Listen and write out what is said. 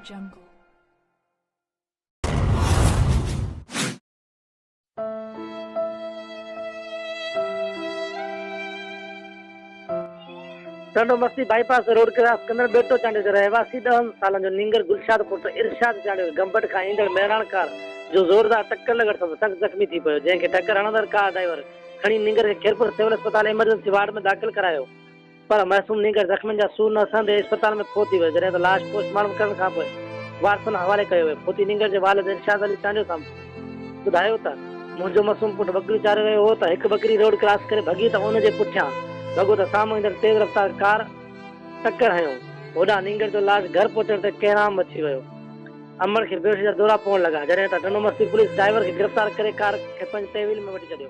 jungle. Tando मस्ती bypass road cross कंदड़ बेटो चांडियो जो रहवासी 10 सालन जो नींगर गुलशाद पुट इरशाद चांडियो गंबट खां ईंदड़ मेहराण कार जो ज़ोरदार टक्कर लॻण सां सख़्त ज़ख़्मी थी पियो, जंहिंखे टक्कर हणंदड़ कार ड्राइवर खणी नींगर खे खिरपुर सिविल अस्पताल इमरजेंसी वार्ड में दाख़िल करायो, पर मासूम नींगर ज़ख़्मियुनि जा सूर न सहंदे अस्पताल में फोती वियो, जॾहिं त लाश पोस्टमार्टम करण खां पोइ वारसनि हवाले कयो वियो। फोती नींगर जे वालिद इरशाद अली चांडियो सां ॿुधायो त मुंहिंजो मासूम पुटु ॿकरी चारे वियो हो त हिकु ॿकरी रोड क्रॉस करे भॻी त उन जे पुठियां लॻो त साम्हूं ईंदड़ तेज़ रफ़्तार कार टक्कर हयो। होॾां नींगर जो लाश घर पहुचण ते कहराम मची वियो। अमर खे बेहोशी जा दौरा पवण लॻा, जॾहिं त टंडो मस्ती पुलिस ड्राइवर खे गिरफ़्तार करे कार खे पंहिंजे तहवील में वठी छॾियो।